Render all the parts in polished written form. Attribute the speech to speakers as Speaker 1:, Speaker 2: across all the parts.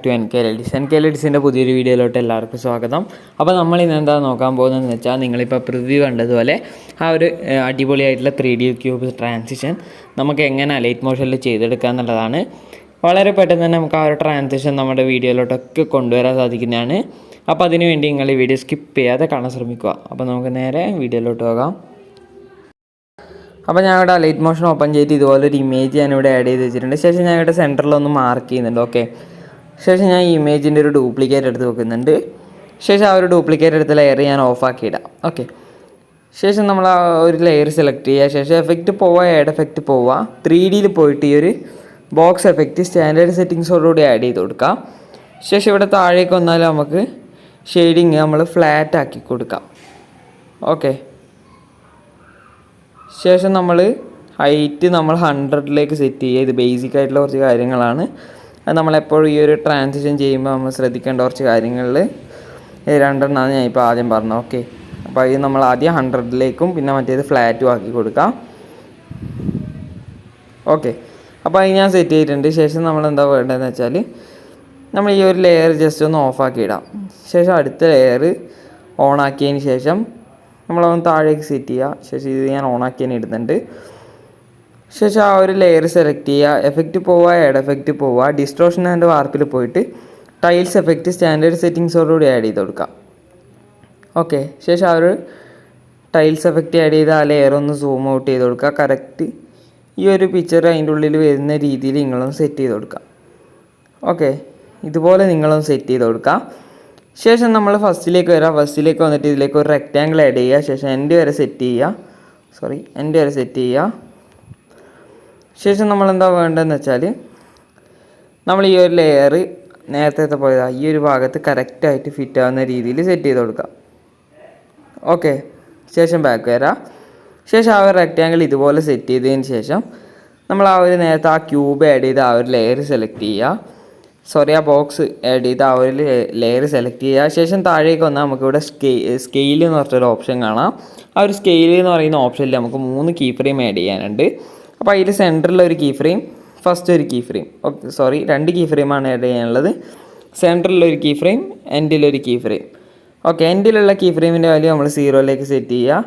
Speaker 1: To NKL പുതിയൊരു വീഡിയോയിലോട്ട് എല്ലാവർക്കും സ്വാഗതം. അപ്പോൾ നമ്മൾ ഇന്ന് എന്താ നോക്കാൻ പോകുന്നതെന്ന് വെച്ചാൽ, നിങ്ങളിപ്പോൾ പ്രിവ്യൂ കണ്ടതുപോലെ ആ ഒരു അടിപൊളിയായിട്ടുള്ള 3D ക്യൂബ് ട്രാൻസിഷൻ നമുക്ക് എങ്ങനെ അലൈറ്റ് മോഷനിൽ ചെയ്തെടുക്കുക എന്നുള്ളതാണ്. വളരെ പെട്ടെന്ന് തന്നെ നമുക്ക് ആ ഒരു ട്രാൻസിഷൻ നമ്മുടെ വീഡിയോയിലോട്ടൊക്കെ കൊണ്ടുവരാൻ സാധിക്കുന്നതാണ്. അപ്പോൾ അതിന് വേണ്ടി നിങ്ങൾ ഈ വീഡിയോ സ്കിപ്പ് ചെയ്യാതെ കാണാൻ ശ്രമിക്കുക. അപ്പോൾ നമുക്ക് നേരെ വീഡിയോയിലോട്ട് പോകാം. അപ്പോൾ ഞാൻ ഇവിടെ അലൈറ്റ് മോഷൻ ഓപ്പൺ ചെയ്ത് ഇതുപോലൊരു ഇമേജ് ഞാനിവിടെ ആഡ് ചെയ്ത് വെച്ചിട്ടുണ്ട്. ശേഷം ഞാൻ ഇവിടെ സെൻറ്ററിലൊന്ന് മാർക്ക് ചെയ്യുന്നുണ്ട്. ഓക്കെ, ശേഷം ഞാൻ ഈ ഇമേജിൻ്റെ ഒരു ഡ്യൂപ്ലിക്കേറ്റ് എടുത്ത് വെക്കുന്നുണ്ട്. ശേഷം ആ ഒരു ഡ്യൂപ്ലിക്കേറ്റ് എടുത്ത ലെയർ ഞാൻ ഓഫാക്കി ഇടാം. ഓക്കെ, ശേഷം നമ്മൾ ആ ഒരു ലെയർ സെലക്ട് ചെയ്യുക. ശേഷം എഫക്റ്റ് പോവുക, ആഡ് എഫക്റ്റ് പോവുക. 3Dയിൽ പോയിട്ട് ഈ ഒരു ബോക്സ് എഫക്റ്റ് സ്റ്റാൻഡേർഡ് സെറ്റിങ്സോടുകൂടി ആഡ് ചെയ്ത് കൊടുക്കാം. ശേഷം ഇവിടെ താഴേക്ക് വന്നാലും നമുക്ക് ഷെയ്ഡിങ് നമ്മൾ ഫ്ലാറ്റ് ആക്കി കൊടുക്കാം. ഓക്കെ, ശേഷം നമ്മൾ ഹൈറ്റ് നമ്മൾ 100ലേക്ക് സെറ്റ് ചെയ്യുക. ഇത് ബേസിക് ആയിട്ടുള്ള കുറച്ച് കാര്യങ്ങളാണ്. അത് നമ്മളെപ്പോഴും ഈ ഒരു ട്രാൻസിഷൻ ചെയ്യുമ്പോൾ നമ്മൾ ശ്രദ്ധിക്കേണ്ട കുറച്ച് കാര്യങ്ങളിൽ രണ്ടെണ്ണമാണ് ഞാൻ ഇപ്പോൾ ആദ്യം പറഞ്ഞത്. ഓക്കെ, അപ്പോൾ ഇത് നമ്മൾ ആദ്യം 100ലേക്കും പിന്നെ മറ്റേത് ഫ്ലാറ്റും ആക്കി കൊടുക്കാം. ഓക്കെ, അപ്പോൾ അത് ഞാൻ സെറ്റ് ചെയ്തിട്ടുണ്ട്. ശേഷം നമ്മൾ എന്താ വേണ്ടതെന്ന് വെച്ചാൽ, നമ്മൾ ഈ ഒരു ലെയർ ജസ്റ്റ് ഒന്ന് ഓഫാക്കി ഇടാം. ശേഷം അടുത്ത ലെയർ ഓണാക്കിയതിന് ശേഷം നമ്മളതൊന്ന് താഴേക്ക് സെറ്റ് ചെയ്യുക. ശേഷം ഇത് ഞാൻ ഓണാക്കി തന്നെ ഇടുന്നുണ്ട്. ശേഷം ആ ഒരു ലെയർ സെലക്ട് ചെയ്യുക, എഫക്റ്റ് പോവുക, ആഡ് എഫക്റ്റ് പോവുക, ഡിസ്ട്രോഷൻ ആൻഡ് വാർപ്പിൽ പോയിട്ട് ടൈൽസ് എഫക്റ്റ് സ്റ്റാൻഡേർഡ് സെറ്റിങ്സോടുകൂടി ആഡ് ചെയ്ത് കൊടുക്കാം. ഓക്കെ, ശേഷം ആ ഒരു ടൈൽസ് എഫക്റ്റ് ആഡ് ചെയ്ത് ആ ലെയർ ഒന്ന് സൂം ഔട്ട് ചെയ്ത് കൊടുക്കുക. കറക്റ്റ് ഈ ഒരു പിക്ചർ അതിൻ്റെ ഉള്ളിൽ വരുന്ന രീതിയിൽ നിങ്ങളൊന്ന് സെറ്റ് ചെയ്ത് കൊടുക്കുക. ഓക്കെ, ഇതുപോലെ നിങ്ങളൊന്ന് സെറ്റ് ചെയ്ത് കൊടുക്കുക. ശേഷം നമ്മൾ ഫസ്റ്റിലേക്ക് വരാം. ഫസ്റ്റിലേക്ക് വന്നിട്ട് ഇതിലേക്ക് ഒരു റെക്റ്റാങ്കിൾ ആഡ് ചെയ്യുക. ശേഷം എൻഡ് വരെ സെറ്റ് ചെയ്യുക. ശേഷം നമ്മളെന്താ വേണ്ടതെന്ന് വെച്ചാൽ, നമ്മൾ ഈ ഒരു ലെയർ നേരത്തെ പോയതാ ഈ ഒരു ഭാഗത്ത് കറക്റ്റായിട്ട് ഫിറ്റ് ആവുന്ന രീതിയിൽ സെറ്റ് ചെയ്ത് കൊടുക്കാം. ഓക്കെ, ശേഷം ബാക്ക് വരാം. ശേഷം ആ ഒരു റെക്റ്റാങ്കിൾ ഇതുപോലെ സെറ്റ് ചെയ്തതിന് ശേഷം നമ്മൾ ആ ഒരു നേരത്തെ ആ ക്യൂബ് ആഡ് ചെയ്ത് ആ ഒരു ലെയർ സെലക്ട് ചെയ്യുക. ആ ബോക്സ് ആഡ് ചെയ്ത് ആ ഒരു ലെയർ സെലക്ട് ചെയ്യുക. ശേഷം താഴേക്ക് വന്നാൽ നമുക്കിവിടെ സ്കെയിൽ എന്ന് പറഞ്ഞൊരു ഓപ്ഷൻ കാണാം. ആ ഒരു സ്കെയിൽ എന്ന് പറയുന്ന ഓപ്ഷനിൽ നമുക്ക് 3 കീ ഫ്രെയിം ആഡ് ചെയ്യാനുണ്ട്. അപ്പോൾ അതിൽ സെൻറ്ററിലൊരു കീ ഫ്രെയിം, ഫസ്റ്റ് ഒരു കീ ഫ്രെയിം, 2 കീ ഫ്രെയിമാണ് ആഡ് ചെയ്യാനുള്ളത്. സെൻറ്ററിലൊരു കീ ഫ്രെയിം, എൻഡിലൊരു കീ ഫ്രെയിം. ഓക്കെ, എൻഡിലുള്ള കീ ഫ്രെയിമിൻ്റെ വാല്യൂ നമ്മൾ 0ലേക്ക് സെറ്റ് ചെയ്യുക.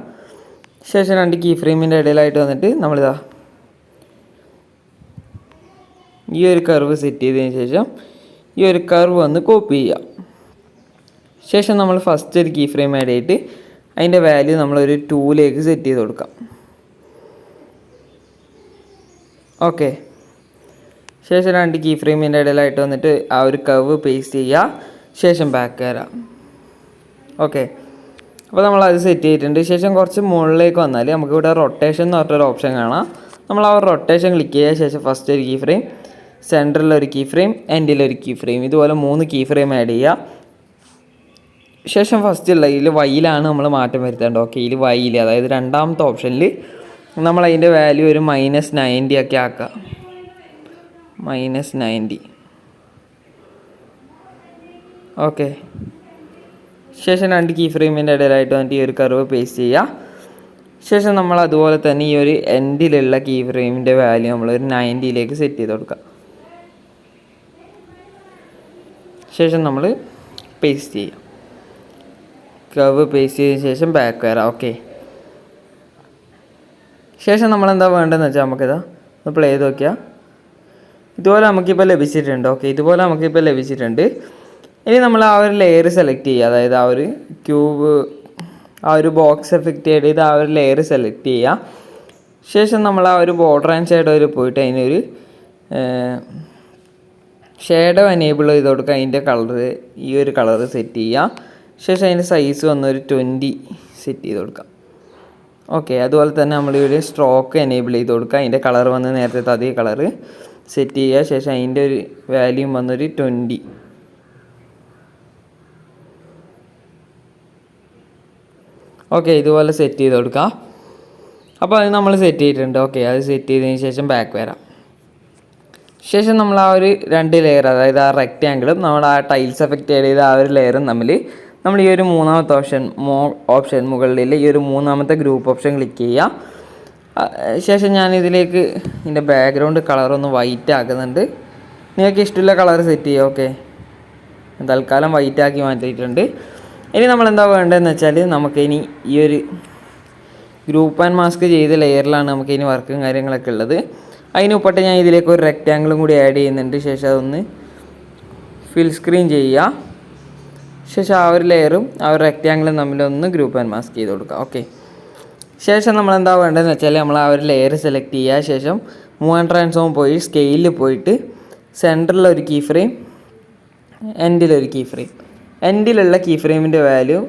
Speaker 1: ശേഷം 2 കീ ഫ്രെയിമിൻ്റെ ഇടയിലായിട്ട് വന്നിട്ട് നമ്മളിതാ ഈ ഒരു കർവ് സെറ്റ് ചെയ്തതിന് ശേഷം ഈ ഒരു കർവ് വന്ന് കോപ്പി ചെയ്യുക. ശേഷം നമ്മൾ ഫസ്റ്റ് ഒരു കീ ഫ്രെയിം ആഡ് ചെയ്തിട്ട് അതിൻ്റെ വാല്യൂ നമ്മളൊരു 2ലേക്ക് സെറ്റ് ചെയ്ത് കൊടുക്കാം. ഓക്കെ, ശേഷം 2 കീ ഫ്രെയിമിൻ്റെ ഇടയിലായിട്ട് വന്നിട്ട് ആ ഒരു കർവ് പേസ്റ്റ് ചെയ്യുക. ശേഷം ബാക്ക് വരാം. ഓക്കെ, അപ്പോൾ നമ്മളത് സെറ്റ് ചെയ്തിട്ടുണ്ട്. ശേഷം കുറച്ച് മുകളിലേക്ക് വന്നാൽ നമുക്കിവിടെ റൊട്ടേഷൻ എന്ന് പറഞ്ഞൊരു ഓപ്ഷൻ കാണാം. നമ്മൾ ആ റൊട്ടേഷൻ ക്ലിക്ക് ചെയ്യുക. ശേഷം ഫസ്റ്റ് ഒരു കീ ഫ്രെയിം, സെൻറ്ററിലൊരു കീ ഫ്രെയിം, എൻഡിലൊരു കീ ഫ്രെയിം, ഇതുപോലെ 3 കീ ഫ്രെയിം ആഡ് ചെയ്യുക. ശേഷം ഫസ്റ്റുള്ള ഇതിൽ വൈയിലാണ് നമ്മൾ മാറ്റം വരുത്തേണ്ടത്. ഓക്കെ, ഇതിൽ വൈയിൽ, അതായത് രണ്ടാമത്തെ ഓപ്ഷനിൽ നമ്മൾ അതിൻ്റെ വാല്യൂ ഒരു -90 ഒക്കെ ആക്കുക. -90. ഓക്കെ, ശേഷം 2 കീ ഫ്രെയിമിൻ്റെ ഇടയിലായിട്ട് വന്നിട്ട് ഈ ഒരു കർവ് പേസ്റ്റ് ചെയ്യുക. ശേഷം നമ്മൾ അതുപോലെ തന്നെ ഈ ഒരു എൻഡിലുള്ള കീ ഫ്രെയിമിൻ്റെ വാല്യൂ നമ്മളൊരു 90ലേക്ക് സെറ്റ് ചെയ്ത് കൊടുക്കുക. ശേഷം നമ്മൾ പേസ്റ്റ് ചെയ്യുക. കർവ് പേസ്റ്റ് ചെയ്തതിന് ശേഷം ബാക്ക് വരാം. ഓക്കെ, ശേഷം നമ്മളെന്താ വേണ്ടതെന്ന് വെച്ചാൽ നമുക്കിതാ ഒന്ന് പ്ലേ ചെയ്ത് നോക്കിയാൽ ഇതുപോലെ നമുക്കിപ്പോൾ ലഭിച്ചിട്ടുണ്ട്. ഓക്കെ, ഇതുപോലെ നമുക്കിപ്പോൾ ലഭിച്ചിട്ടുണ്ട്. ഇനി നമ്മൾ ആ ഒരു ലെയർ സെലക്ട് ചെയ്യുക, അതായത് ആ ഒരു ക്യൂബ്, ആ ഒരു ബോക്സ് എഫക്റ്റ് ആഡ് ചെയ്ത് ആ ഒരു ലെയർ സെലക്ട് ചെയ്യുക. ശേഷം നമ്മൾ ആ ഒരു ബോർഡർ ആൻഡ് ഷേഡോയിൽ പോയിട്ട് അതിനൊരു ഷേഡോ എനേബിൾ ചെയ്ത് കൊടുക്കുക. അതിൻ്റെ കളർ ഈ ഒരു കളർ സെറ്റ് ചെയ്യുക. ശേഷം അതിൻ്റെ സൈസ് വന്നൊരു 20 സെറ്റ് ചെയ്ത് കൊടുക്കാം. ഓക്കെ, അതുപോലെ തന്നെ നമ്മൾ ഒരു സ്ട്രോക്ക് എനേബിൾ ചെയ്ത് കൊടുക്കുക. അതിൻ്റെ കളർ വന്ന് നേരത്തെ അതേ കളർ സെറ്റ് ചെയ്യുക. ശേഷം അതിൻ്റെ ഒരു വാല്യൂം വന്നൊരു 20. ഓക്കെ, ഇതുപോലെ സെറ്റ് ചെയ്ത് കൊടുക്കുക. അപ്പോൾ അത് നമ്മൾ സെറ്റ് ചെയ്തിട്ടുണ്ട്. ഓക്കെ, അത് സെറ്റ് ചെയ്തതിന് ശേഷം ബാക്ക് വരാം. ശേഷം നമ്മൾ ആ ഒരു 2 ലെയർ, അതായത് ആ റെക്റ്റാങ്കിളും നമ്മൾ ആ ടൈൽസ് എഫക്റ്റ് ആഡ് ചെയ്ത ആ ഒരു ലെയറും തമ്മിൽ നമ്മൾ ഈ ഒരു മൂന്നാമത്തെ ഓപ്ഷൻ മുകളിൽ ഈ ഒരു മൂന്നാമത്തെ ഗ്രൂപ്പ് ഓപ്ഷൻ ക്ലിക്ക് ചെയ്യുക. ശേഷം ഞാനിതിലേക്ക് ഇതിൻ്റെ ബാക്ക്ഗ്രൗണ്ട് കളറൊന്ന് വൈറ്റ് ആക്കുന്നുണ്ട്. നിങ്ങൾക്ക് ഇഷ്ടമുള്ള കളർ സെറ്റ് ചെയ്യുക. ഓക്കെ, തൽക്കാലം വൈറ്റ് ആക്കി മാറ്റിയിട്ടുണ്ട്. ഇനി നമ്മളെന്താ വേണ്ടതെന്ന് വെച്ചാൽ നമുക്കിനി ഈ ഒരു ഗ്രൂപ്പ് ആൻഡ് മാസ്ക് ചെയ്ത ലെയറിലാണ് നമുക്കിനി വർക്കും കാര്യങ്ങളൊക്കെ ഉള്ളത്. അതിനൊപ്പട്ട് ഞാൻ ഇതിലേക്ക് ഒരു റെക്റ്റാങ്കിളും കൂടി ആഡ് ചെയ്യുന്നുണ്ട്. ശേഷം അതൊന്ന് ഫിൽ സ്ക്രീൻ ചെയ്യുക. ശേഷം ആ ഒരു ലെയറും ആ ഒരു റെക്റ്റാങ്കിളും തമ്മിലൊന്ന് ഗ്രൂപ്പ് ആൻഡ് മാസ്ക് ചെയ്ത് കൊടുക്കുക. ഓക്കെ. ശേഷം നമ്മളെന്താ വേണ്ടതെന്ന് വെച്ചാൽ നമ്മൾ ആ ഒരു ലെയർ സെലക്ട് ചെയ്യുക. ശേഷം മൂവ് ആൻഡ് ട്രാൻസ്ഫോം പോയി സ്കെയിലിൽ പോയിട്ട് സെൻറ്ററിലൊരു കീ ഫ്രെയിം, എൻഡിലൊരു കീ ഫ്രെയിം. എൻഡിലുള്ള കീ ഫ്രെയിമിൻ്റെ വാല്യൂ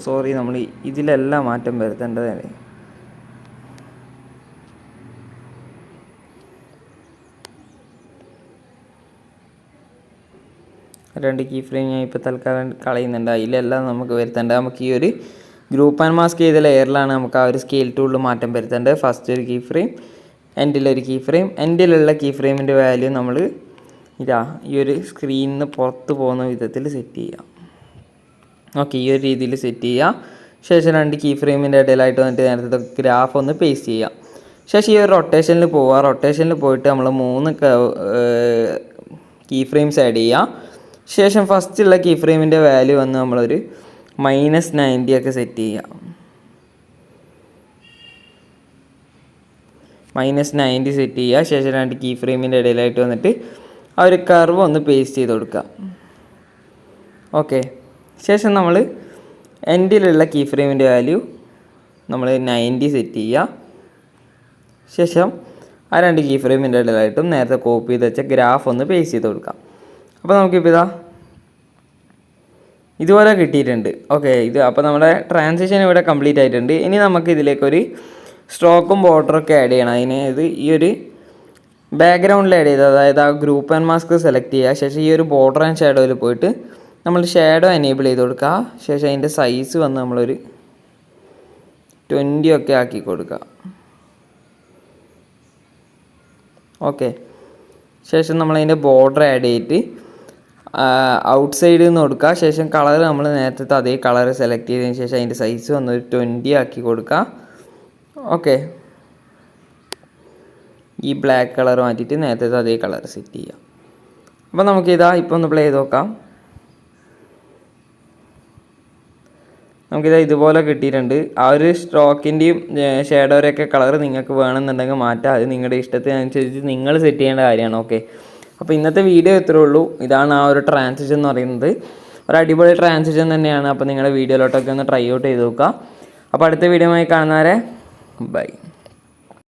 Speaker 1: സോറി നമ്മൾ ഇതിലെല്ലാം മാറ്റം വരുത്തേണ്ടതാണ്. രണ്ട് കീ ഫ്രെയിം ഞാൻ ഇപ്പോൾ തൽക്കാലം കളയുന്നുണ്ട്. അതിലെല്ലാം നമുക്ക് വരുത്തേണ്ടത് നമുക്ക് ഈ ഒരു ഗ്രൂപ്പ് ആൻഡ് മാസ്ക് ചെയ്ത ലെയറിലാണ് നമുക്ക് ആ ഒരു സ്കെയിൽ ടൂളിൽ മാറ്റം വരുത്തേണ്ടത്. ഫസ്റ്റ് ഒരു കീ ഫ്രെയിം, എൻഡിലൊരു കീ ഫ്രെയിം. എൻഡിലുള്ള കീ ഫ്രെയിമിൻ്റെ വാല്യൂ നമ്മൾ ഈ ഒരു സ്ക്രീനിൽ നിന്ന് പുറത്ത് പോകുന്ന വിധത്തിൽ സെറ്റ് ചെയ്യാം. ഓക്കെ, ഈ ഒരു രീതിയിൽ സെറ്റ് ചെയ്യുക. ശേഷം രണ്ട് കീ ഫ്രെയിമിൻ്റെ ഇടയിലായിട്ട് വന്നിട്ട് നേരത്തെ ഗ്രാഫ് ഒന്ന് പേസ്റ്റ് ചെയ്യാം. ശേഷം ഈ ഒരു റൊട്ടേഷനിൽ പോവുക. റൊട്ടേഷനിൽ പോയിട്ട് നമ്മൾ 3 കീ ഫ്രെയിംസ് ആഡ് ചെയ്യുക. ശേഷം ഫസ്റ്റുള്ള കീ ഫ്രെയിമിൻ്റെ വാല്യൂ വന്ന് നമ്മളൊരു -90 ഒക്കെ സെറ്റ് ചെയ്യുക. -90 സെറ്റ് ചെയ്യുക. ശേഷം രണ്ട് കീ ഫ്രെയിമിൻ്റെ ഇടയിലായിട്ട് വന്നിട്ട് ആ ഒരു കർവ് ഒന്ന് പേസ്റ്റ് ചെയ്ത് കൊടുക്കുക. ഓക്കെ. ശേഷം നമ്മൾ എൻഡിലുള്ള കീ ഫ്രെയിമിൻ്റെ വാല്യൂ നമ്മൾ 90 സെറ്റ് ചെയ്യുക. ശേഷം ആ രണ്ട് കീ ഫ്രെയിമിൻ്റെ ഇടയിലായിട്ടും നേരത്തെ കോപ്പി ചെയ്ത് വെച്ച ഗ്രാഫ് ഒന്ന് പേസ്റ്റ് ചെയ്ത് കൊടുക്കാം. അപ്പോൾ നമുക്കിപ്പോൾ ഇതുപോലെ കിട്ടിയിട്ടുണ്ട്. ഓക്കെ, അപ്പോൾ നമ്മുടെ ട്രാൻസിഷൻ ഇവിടെ കംപ്ലീറ്റ് ആയിട്ടുണ്ട്. ഇനി നമുക്ക് ഇതിലേക്കൊരു സ്ട്രോക്കും ബോർഡറൊക്കെ ആഡ് ചെയ്യണം. അതിന് ഈ ഒരു ബാക്ക്ഗ്രൗണ്ടിൽ ആഡ് ചെയ്ത്, അതായത് ആ ഗ്രൂപ്പ് ആൻഡ് മാസ്ക് സെലക്ട് ചെയ്യുക. ശേഷം ഈ ഒരു ബോർഡർ ആൻഡ് ഷാഡോയിൽ പോയിട്ട് നമ്മൾ ഷാഡോ എനേബിൾ ചെയ്ത് കൊടുക്കുക. ശേഷം അതിൻ്റെ സൈസ് വന്ന് നമ്മളൊരു 20 ഒക്കെ ആക്കി കൊടുക്കുക. ഓക്കെ. ശേഷം നമ്മളതിൻ്റെ ബോർഡർ ആഡ് ചെയ്തിട്ട് ഔട്ട് സൈഡിൽ നിന്ന് കൊടുക്കുക. ശേഷം കളർ നമ്മൾ നേരത്തെ അതേ കളർ സെലക്ട് ചെയ്തതിന് ശേഷം അതിൻ്റെ സൈസ് വന്നൊരു 20 ആക്കി കൊടുക്കുക. ഓക്കെ. ഈ ബ്ലാക്ക് കളർ മാറ്റിയിട്ട് നേരത്തെ അതേ കളർ സെറ്റ് ചെയ്യാം. അപ്പോൾ ഇപ്പോൾ ഒന്ന് പ്ലേ ചെയ്ത് നോക്കാം. ഇതുപോലെ കിട്ടിയിട്ടുണ്ട്. ആ ഒരു സ്ട്രോക്കിൻ്റെയും ഷാഡോയുടെയൊക്കെ കളർ നിങ്ങൾക്ക് വേണമെന്നുണ്ടെങ്കിൽ മാറ്റാം. അത് നിങ്ങളുടെ ഇഷ്ടത്തിനനുസരിച്ച് നിങ്ങൾ സെറ്റ് ചെയ്യേണ്ട കാര്യമാണ്. ഓക്കെ. അപ്പോൾ ഇന്നത്തെ വീഡിയോ ഇത്രേ ഉള്ളൂ. ഇതാണ് ആ ഒരു ട്രാൻസിഷൻ എന്ന് പറയുന്നത്. ഒരു അടിപൊളി ട്രാൻസിഷൻ തന്നെയാണ്. അപ്പോൾ നിങ്ങളുടെ വീഡിയോയിലോട്ടൊക്കെ ഒന്ന് ട്രൈ ഔട്ട് ചെയ്ത് നോക്കുക. അപ്പോൾ അടുത്ത വീഡിയോ ആയി കാണുന്നവരെ ബൈ.